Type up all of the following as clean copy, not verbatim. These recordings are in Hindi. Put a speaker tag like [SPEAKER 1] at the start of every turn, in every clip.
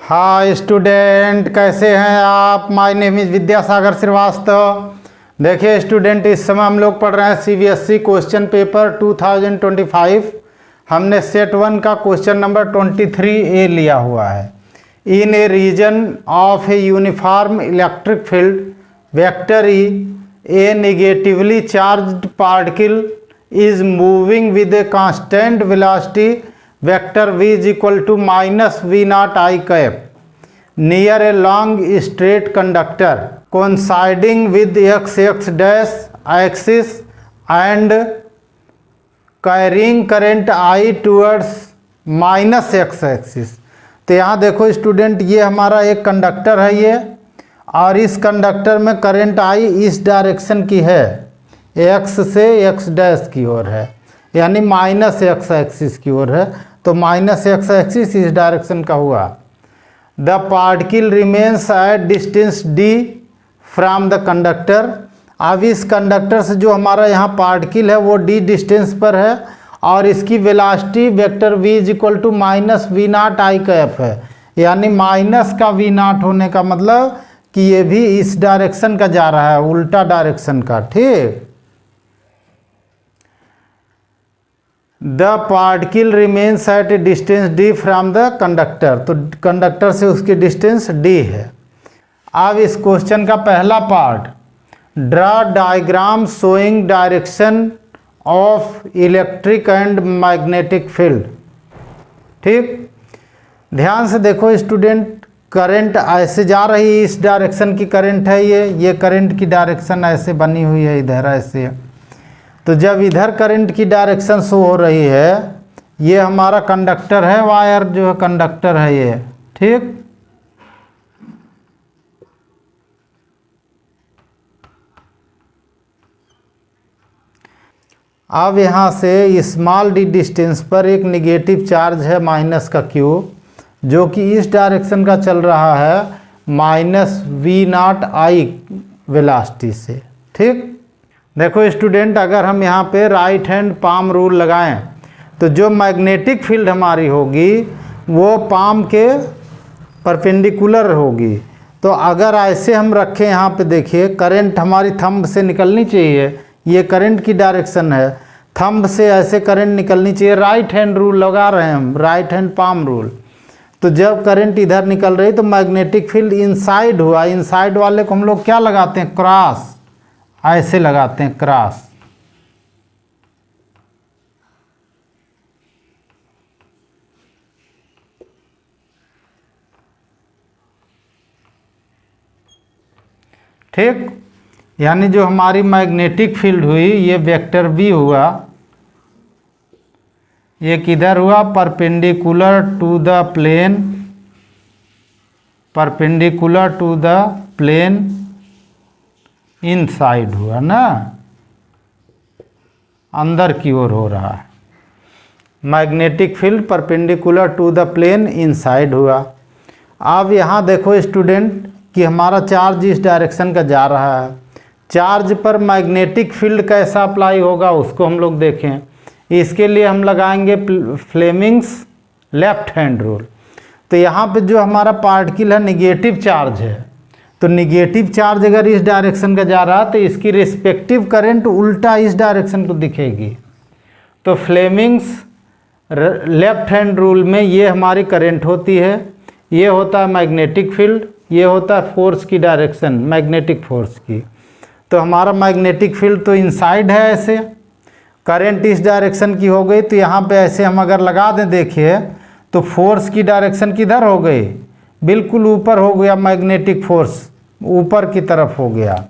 [SPEAKER 1] हाय स्टूडेंट, कैसे हैं आप। My name is Vidyasagar Srivastava. देखिए स्टूडेंट, इस समय हम लोग पढ़ रहे हैं सीबीएसई क्वेश्चन पेपर 2025। हमने सेट 1 का क्वेश्चन नंबर 23A लिया हुआ है। In a region of a uniform electric field vector E a negatively charged particle is moving with a constant velocity vector v is equal to minus v naught I cap near a long straight conductor coinciding with x dash axis and carrying current I towards minus x axis। तो यहाँ देखो स्टूडेंट, ये हमारा एक कंडक्टर है ये, और इस कंडक्टर में करंट I इस डायरेक्शन की है, x से x डैश की ओर है, यानी माइनस x एक्सिस की ओर है। तो माइनस x एक्सिस इस डायरेक्शन का हुआ। The particle remains at distance d from the conductor. अब इस कंडक्टर से जो हमारा यहाँ पार्टिकल है वो d डिस्टेंस पर है, और इसकी velocity vector v is equal to minus v naught i cap है, यानी माइनस का वी नॉट होने का मतलब कि ये भी इस डायरेक्शन का जा रहा है, उल्टा डायरेक्शन का। ठीक, the particle remains at A distance d from the conductor. तो कंडक्टर से उसकी डिस्टेंस d है। अब इस क्वेश्चन का पहला part, draw diagram showing direction of electric and magnetic field. ठीक, ध्यान से देखो स्टूडेंट, करंट ऐसे जा रही है, इस डायरेक्शन की करंट है ये करंट की डायरेक्शन ऐसे बनी हुई है इधर ऐसे। तो जब इधर करंट की डायरेक्शन शो हो रही है, ये हमारा कंडक्टर है, वायर जो है कंडक्टर है ये। ठीक, अब यहाँ से स्मॉल d डिस्टेंस पर एक निगेटिव चार्ज है माइनस का q, जो कि इस डायरेक्शन का चल रहा है minus v naught i velocity से। ठीक, देखो स्टूडेंट, अगर हम यहाँ पे राइट हैंड पाम रूल लगाएं तो जो मैग्नेटिक फील्ड हमारी होगी वो पाम के परपेंडिकुलर होगी। तो अगर ऐसे हम रखें, यहाँ पे देखिए करंट हमारी थंब से निकलनी चाहिए, ये करंट की डायरेक्शन है, थंब से ऐसे करंट निकलनी चाहिए। राइट हैंड रूल लगा रहे हैं हम, राइट हैंड पाम रूल। तो जब करंट इधर निकल रही तो मैग्नेटिक फील्ड इनसाइड हुआ। इनसाइड वाले को हम लोग क्या लगाते हैं, क्रॉस, ऐसे लगाते हैं क्रॉस। ठीक, यानी जो हमारी मैग्नेटिक फील्ड हुई ये वेक्टर v हुआ, ये किधर हुआ, perpendicular to the plane, perpendicular to the plane inside हुआ ना, अंदर की ओर हो रहा है। Magnetic field perpendicular to the plane inside हुआ। अब यहाँ देखो स्टूडेंट कि हमारा चार्ज इस डायरेक्शन का जा रहा है। चार्ज पर मैग्नेटिक फील्ड कैसा अप्लाई होगा उसको हम लोग देखें। इसके लिए हम लगाएंगे फ्लेमिंग्स लेफ्ट हैंड रूल। तो यहाँ पे जो हमारा पार्टिकल है निगेटिव चार्ज है, तो निगेटिव चार्ज अगर इस डायरेक्शन का जा रहा तो इसकी रिस्पेक्टिव करंट उल्टा इस डायरेक्शन को दिखेगी। तो फ्लेमिंग्स लेफ्ट हैंड रूल में ये हमारी करंट होती है, ये होता है मैग्नेटिक फील्ड, ये होता है फोर्स की डायरेक्शन, मैग्नेटिक फोर्स की। तो हमारा मैग्नेटिक फील्ड तो इनसाइड है, ऐसे करंट इस डायरेक्शन की हो गई। तो यहाँ पे ऐसे हम अगर लगा दें, देखिए तो फोर्स की डायरेक्शन किधर हो गई, बिल्कुल ऊपर हो गया, मैग्नेटिक फोर्स ऊपर की तरफ हो गया।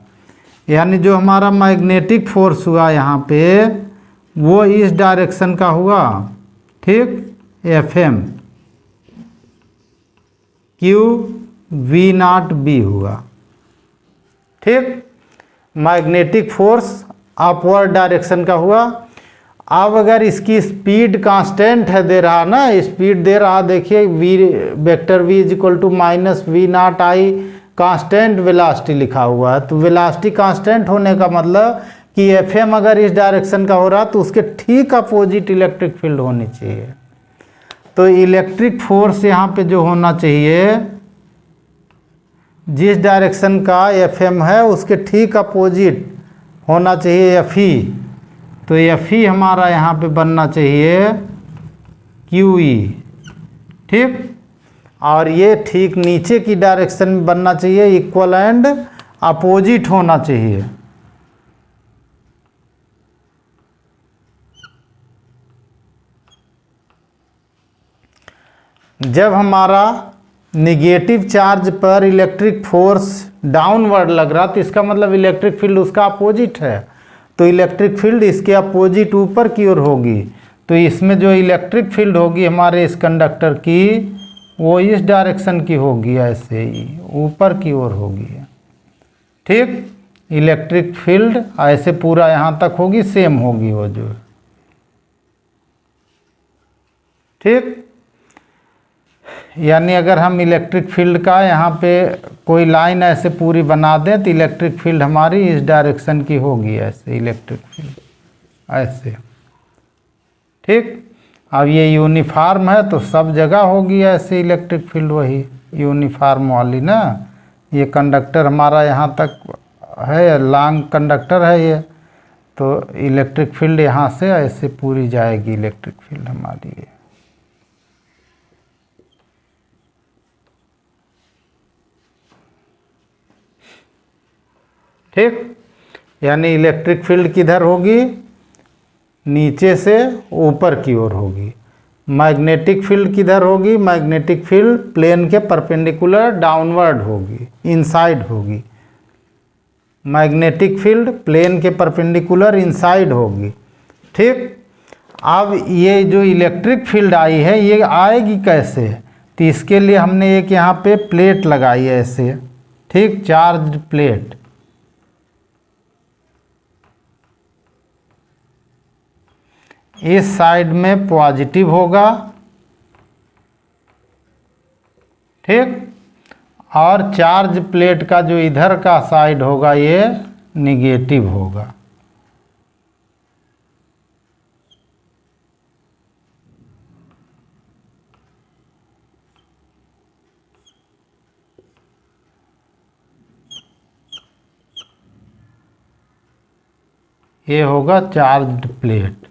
[SPEAKER 1] यानी जो हमारा मैग्नेटिक फोर्स हुआ यहाँ पे वो इस डायरेक्शन का हुआ। ठीक, Fm Q V not B हुआ। ठीक, मैग्नेटिक फोर्स अपवर्ड डायरेक्शन का हुआ। अब अगर इसकी स्पीड कांस्टेंट है, दे रहा ना, स्पीड दे रहा, देखिए v vector v is equal to minus v naught i, constant velocity लिखा हुआ है। तो वेलोसिटी कांस्टेंट होने का मतलब कि Fm अगर इस डायरेक्शन का हो रहा तो उसके ठीक अपोजिट इलेक्ट्रिक फील्ड होनी चाहिए। तो इलेक्ट्रिक फोर्स यहाँ पे जो होना चाहिए, जिस डायरेक्शन का एफ एम है उसके ठीक अपोजिट होना चाहिए एफ ई। तो एफ ई हमारा यहाँ पे बनना चाहिए क्यू ई, ठीक। और ये ठीक नीचे की डायरेक्शन में बनना चाहिए, इक्वल एंड अपोजिट होना चाहिए। जब हमारा निगेटिव चार्ज पर इलेक्ट्रिक फोर्स डाउनवर्ड लग रहा तो इसका मतलब इलेक्ट्रिक फील्ड उसका अपोजिट है, तो इलेक्ट्रिक फील्ड इसके अपोजिट ऊपर की ओर होगी। तो इसमें जो इलेक्ट्रिक फील्ड होगी हमारे इस कंडक्टर की, वो इस डायरेक्शन की होगी, ऐसे ही ऊपर की ओर होगी, ठीक। इलेक्ट्रिक फील्ड ऐसे पूरा यहाँ तक होगी, सेम होगी वो जो, ठीक। यानी अगर हम इलेक्ट्रिक फील्ड का यहाँ पे कोई लाइन ऐसे पूरी बना दें तो इलेक्ट्रिक फील्ड हमारी इस डायरेक्शन की होगी, ऐसे इलेक्ट्रिक फील्ड ऐसे, ठीक। अब ये यूनिफॉर्म है तो सब जगह होगी ऐसे इलेक्ट्रिक फील्ड, वही यूनिफॉर्म वाली ना। ये कंडक्टर हमारा यहाँ तक है, लॉन्ग कंडक्टर है ये, तो इलेक्ट्रिक फील्ड यहाँ से ऐसे पूरी जाएगी इलेक्ट्रिक फील्ड हमारी ये, ठीक। यानी इलेक्ट्रिक फील्ड किधर होगी, नीचे से ऊपर की ओर होगी। मैग्नेटिक फील्ड किधर होगी, मैग्नेटिक फील्ड प्लेन के परपेंडिकुलर डाउनवर्ड होगी, इनसाइड होगी। मैग्नेटिक फील्ड प्लेन के परपेंडिकुलर इनसाइड होगी, ठीक। अब ये जो इलेक्ट्रिक फील्ड आई है ये आएगी कैसे, तो इसके लिए हमने एक यहाँ पे प्लेट लगाई है ऐसे, ठीक, चार्ज प्लेट। इस साइड में पॉजिटिव होगा, ठीक, और चार्ज प्लेट का जो इधर का साइड होगा ये निगेटिव होगा। ये होगा चार्ज्ड प्लेट,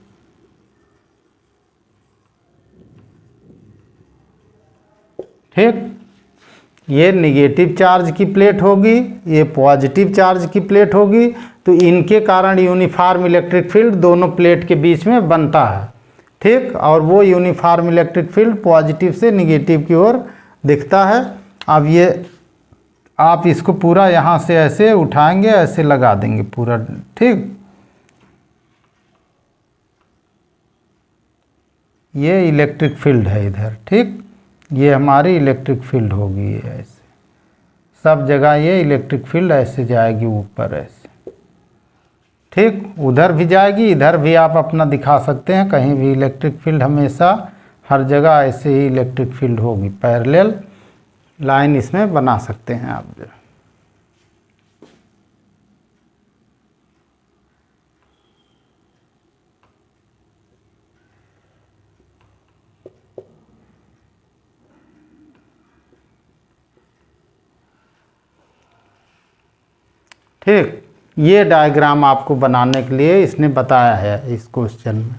[SPEAKER 1] ठीक। ये निगेटिव चार्ज की प्लेट होगी, ये पॉजिटिव चार्ज की प्लेट होगी, तो इनके कारण यूनिफॉर्म इलेक्ट्रिक फील्ड दोनों प्लेट के बीच में बनता है, ठीक। और वो यूनिफॉर्म इलेक्ट्रिक फील्ड पॉजिटिव से निगेटिव की ओर दिखता है। अब ये आप इसको पूरा यहाँ से ऐसे उठाएंगे, ऐसे लगा देंगे पूरा, ठीक। ये इलेक्ट्रिक फील्ड है इधर, ठीक। ये हमारी इलेक्ट्रिक फील्ड होगी, ये ऐसे सब जगह ये इलेक्ट्रिक फील्ड ऐसे जाएगी ऊपर ऐसे, ठीक। उधर भी जाएगी, इधर भी आप अपना दिखा सकते हैं, कहीं भी इलेक्ट्रिक फील्ड हमेशा हर जगह ऐसे ही इलेक्ट्रिक फील्ड होगी। पैरेलल लाइन इसमें बना सकते हैं आप जो, ठीक। ये डायग्राम आपको बनाने के लिए इसने बताया है इस क्वेश्चन में।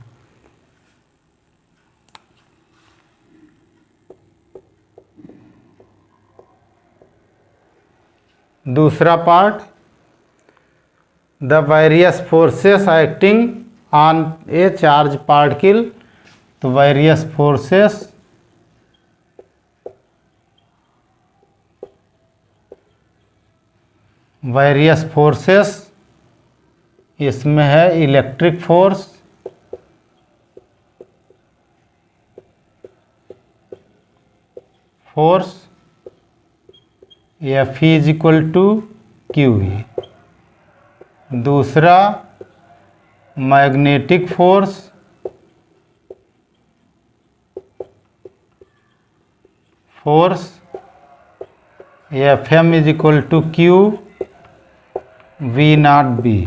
[SPEAKER 1] दूसरा part, the various forces acting on a charge particle. तो वेरियस फोर्सेस, वेरियस फोर्सेस इसमें है electric force, F is equal to Q E. दूसरा magnetic force, F M is equal to Q V naught B.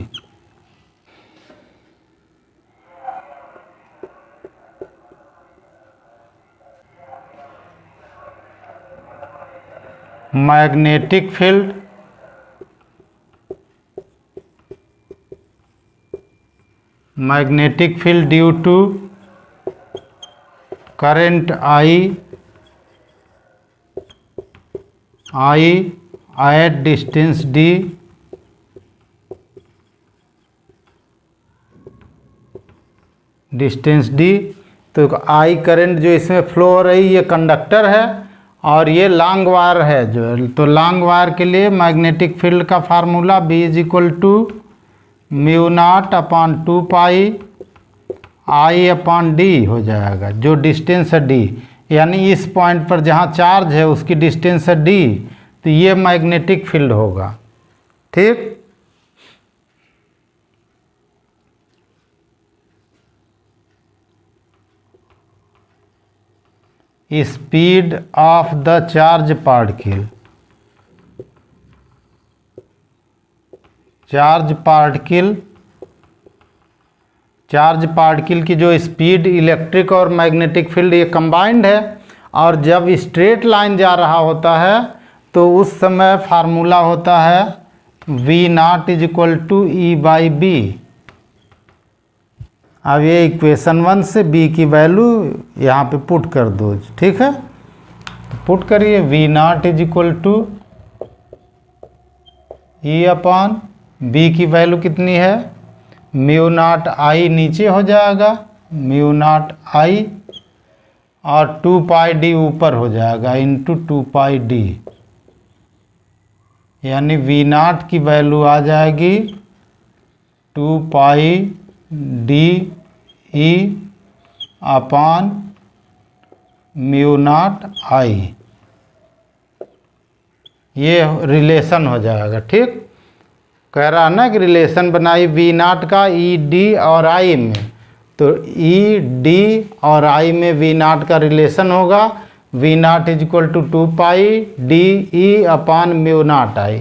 [SPEAKER 1] Magnetic field due to current I at distance d तो I करंट जो इसमें फ्लो हो रही ये कंडक्टर है और ये लॉन्ग वायर है जो, तो लॉन्ग वायर के लिए मैग्नेटिक फील्ड का formula B is equal to mu naught upon 2 pi I upon d हो जाएगा, जो डिस्टेंस है d, यानी इस पॉइंट पर जहाँ चार्ज है उसकी डिस्टेंस है d, तो ये मैग्नेटिक फील्ड होगा। ठीक, speed of the charge particle की जो स्पीड, इलेक्ट्रिक और मैग्नेटिक फील्ड ये कंबाइंड है, और जब स्ट्रेट लाइन जा रहा होता है तो उस समय फार्मूला होता है V naught is equal to E by B. अब ये इक्वेशन 1 से B की वैल्यू यहाँ पे पुट कर दो। ठीक है, तो पुट करिए V naught is equal to E upon B की वैल्यू कितनी है, म्यू नॉट I नीचे हो जाएगा, म्यू नॉट I, और 2 पाई d ऊपर हो जाएगा इंटू 2 पाई d, यानी V नॉट की वैल्यू आ जाएगी 2 pi d E upon mu naught I। ये रिलेशन हो जाएगा। ठीक, कह रहा है ना कि रिलेशन बनाई V नॉट का E D और I में, तो E D और I में V नॉट का रिलेशन होगा, V naught is equal to 2 pi D E upon mu naught I।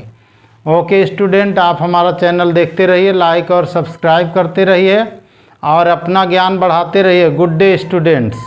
[SPEAKER 1] Okay student, आप हमारा चैनल देखते रहिए, लाइक और सब्सक्राइब करते रहिए और अपना ज्ञान बढ़ाते रहिए। Good day students.